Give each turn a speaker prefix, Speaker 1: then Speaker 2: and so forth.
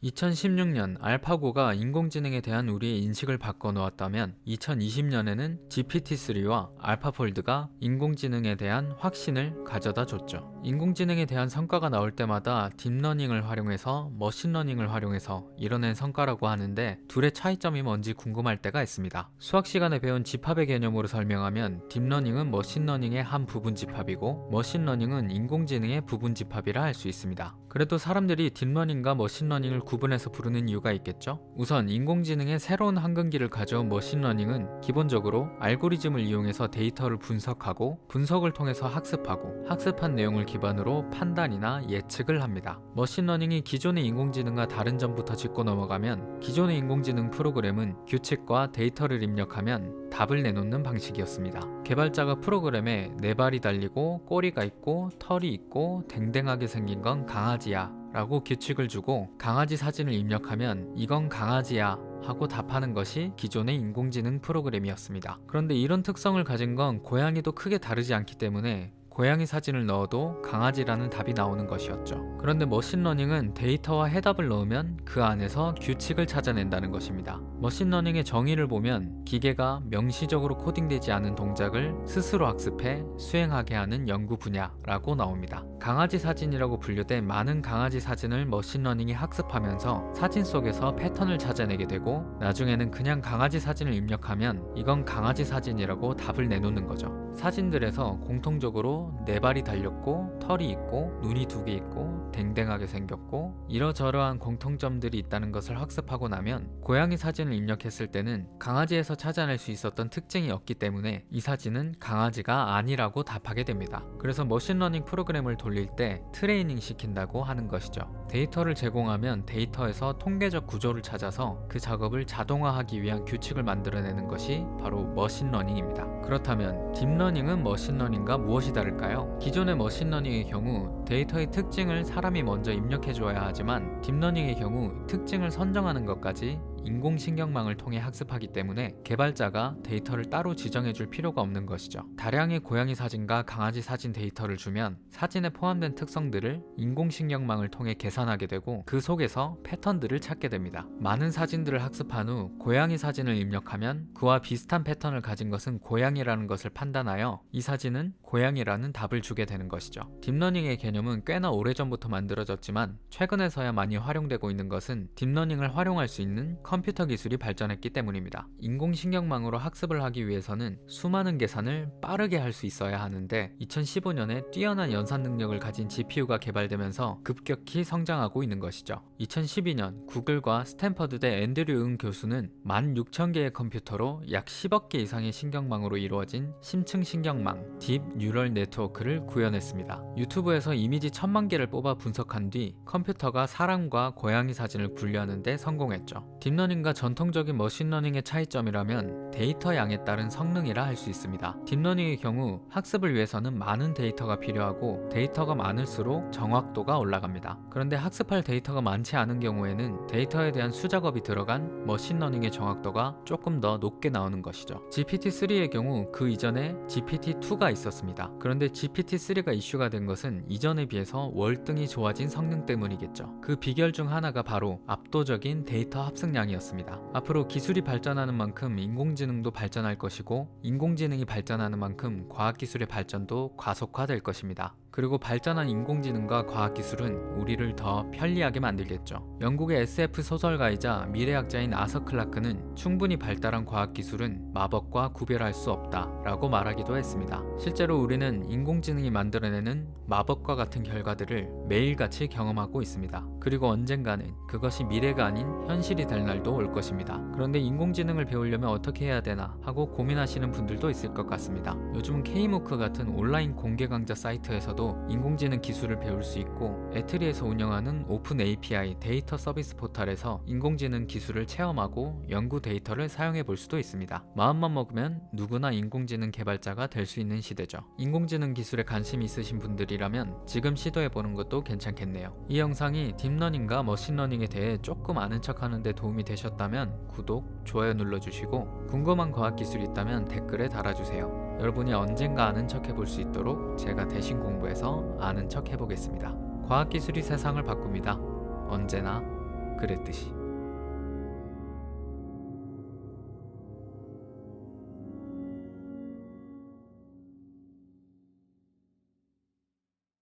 Speaker 1: 2016년 알파고가 인공지능에 대한 우리의 인식을 바꿔놓았다면 2020년에는 GPT-3와 알파폴드가 인공지능에 대한 확신을 가져다 줬죠. 인공지능에 대한 성과가 나올 때마다 딥러닝을 활용해서 머신러닝을 활용해서 이뤄낸 성과라고 하는데 둘의 차이점이 뭔지 궁금할 때가 있습니다. 수학 시간에 배운 집합의 개념으로 설명하면 딥러닝은 머신러닝의 한 부분 집합이고 머신러닝은 인공지능의 부분 집합이라 할 수 있습니다. 그래도 사람들이 딥러닝과 머신러닝을 구분해서 부르는 이유가 있겠죠? 우선 인공지능의 새로운 한근기를 가져온 머신러닝은 기본적으로 알고리즘을 이용해서 데이터를 분석하고 분석을 통해서 학습하고 학습한 내용을 기반으로 판단이나 예측을 합니다. 머신러닝이 기존의 인공지능과 다른 점부터 짚고 넘어가면 기존의 인공지능 프로그램은 규칙과 데이터를 입력하면 답을 내놓는 방식이었습니다. 개발자가 프로그램에 네 발이 달리고 꼬리가 있고 털이 있고 댕댕하게 생긴 건 강아지야 라고 규칙을 주고 강아지 사진을 입력하면 이건 강아지야 하고 답하는 것이 기존의 인공지능 프로그램이었습니다. 그런데 이런 특성을 가진 건 고양이도 크게 다르지 않기 때문에 고양이 사진을 넣어도 강아지라는 답이 나오는 것이었죠. 그런데 머신러닝은 데이터와 해답을 넣으면 그 안에서 규칙을 찾아낸다는 것입니다. 머신러닝의 정의를 보면 기계가 명시적으로 코딩되지 않은 동작을 스스로 학습해 수행하게 하는 연구 분야라고 나옵니다. 강아지 사진이라고 분류된 많은 강아지 사진을 머신러닝이 학습하면서 사진 속에서 패턴을 찾아내게 되고 나중에는 그냥 강아지 사진을 입력하면 이건 강아지 사진이라고 답을 내놓는 거죠. 사진들에서 공통적으로 네 발이 달렸고 털이 있고 눈이 두 개 있고 댕댕하게 생겼고 이러저러한 공통점들이 있다는 것을 학습하고 나면 고양이 사진을 입력했을 때는 강아지에서 찾아낼 수 있었던 특징이 없기 때문에 이 사진은 강아지가 아니라고 답하게 됩니다. 그래서 머신러닝 프로그램을 돌릴 때 트레이닝 시킨다고 하는 것이죠. 데이터를 제공하면 데이터에서 통계적 구조를 찾아서 그 작업을 자동화하기 위한 규칙을 만들어내는 것이 바로 머신러닝입니다. 그렇다면 딥러닝은 머신러닝과 무엇이 다를까요? 기존의 머신러닝의 경우 데이터의 특징을 사람이 먼저 입력해 줘야 하지만 딥러닝의 경우 특징을 선정하는 것까지 인공신경망을 통해 학습하기 때문에 개발자가 데이터를 따로 지정해 줄 필요가 없는 것이죠. 다량의 고양이 사진과 강아지 사진 데이터를 주면 사진에 포함된 특성들을 인공신경망을 통해 계산하게 되고 그 속에서 패턴들을 찾게 됩니다. 많은 사진들을 학습한 후 고양이 사진을 입력하면 그와 비슷한 패턴을 가진 것은 고양이라는 것을 판단하여 이 사진은 고양이라는 답을 주게 되는 것이죠. 딥러닝의 개념은 꽤나 오래전부터 만들어졌지만 최근에서야 많이 활용되고 있는 것은 딥러닝을 활용할 수 있는 컴퓨터 기술이 발전했기 때문입니다. 인공신경망으로 학습을 하기 위해서는 수많은 계산을 빠르게 할 수 있어야 하는데 2015년에 뛰어난 연산 능력을 가진 GPU가 개발되면서 급격히 성장하고 있는 것이죠. 2012년 구글과 스탠퍼드대 앤드류 응 교수는 16,000개의 컴퓨터로 약 10억 개 이상의 신경망으로 이루어진 심층 신경망 딥 뉴럴 네트워크를 구현했습니다. 유튜브에서 이미지 1000만 개를 뽑아 분석한 뒤 컴퓨터가 사람과 고양이 사진을 분류하는 데 성공했죠. 딥러닝과 전통적인 머신러닝의 차이점이라면 데이터 양에 따른 성능이라 할 수 있습니다. 딥러닝의 경우 학습을 위해서는 많은 데이터가 필요하고 데이터가 많을수록 정확도가 올라갑니다. 그런데 학습할 데이터가 많지 않은 경우에는 데이터에 대한 수작업이 들어간 머신러닝의 정확도가 조금 더 높게 나오는 것이죠. GPT-3의 경우 그 이전에 GPT-2가 있었습니다. 그런데 GPT-3가 이슈가 된 것은 이전에 비해서 월등히 좋아진 성능 때문이겠죠. 그 비결 중 하나가 바로 압도적인 데이터 합승량이었습니다. 앞으로 기술이 발전하는 만큼 인공지능도 발전할 것이고 인공지능이 발전하는 만큼 과학기술의 발전도 과속화될 것입니다. 그리고 발전한 인공지능과 과학기술은 우리를 더 편리하게 만들겠죠. 영국의 SF 소설가이자 미래학자인 아서 클라크는 충분히 발달한 과학기술은 마법과 구별할 수 없다 라고 말하기도 했습니다. 실제로 우리는 인공지능이 만들어내는 마법과 같은 결과들을 매일같이 경험하고 있습니다. 그리고 언젠가는 그것이 미래가 아닌 현실이 될 날도 올 것입니다. 그런데 인공지능을 배우려면 어떻게 해야 되나 하고 고민하시는 분들도 있을 것 같습니다. 요즘은 K무크 같은 온라인 공개 강좌 사이트에서도 인공지능 기술을 배울 수 있고 애트리에서 운영하는 오픈 API 데이터 서비스 포털에서 인공지능 기술을 체험하고 연구 데이터를 사용해 볼 수도 있습니다. 마음만 먹으면 누구나 인공지능 개발자가 될 수 있는 시대죠. 인공지능 기술에 관심이 있으신 분들이라면 지금 시도해 보는 것도 괜찮겠네요. 이 영상이 딥러닝과 머신러닝에 대해 조금 아는 척 하는데 도움이 되셨다면 구독, 좋아요 눌러주시고 궁금한 과학기술이 있다면 댓글에 달아주세요. 여러분이 언젠가 아는 척 해볼 수 있도록 제가 대신 공부해서 아는 척 해보겠습니다. 과학기술이 세상을 바꿉니다. 언제나 그랬듯이.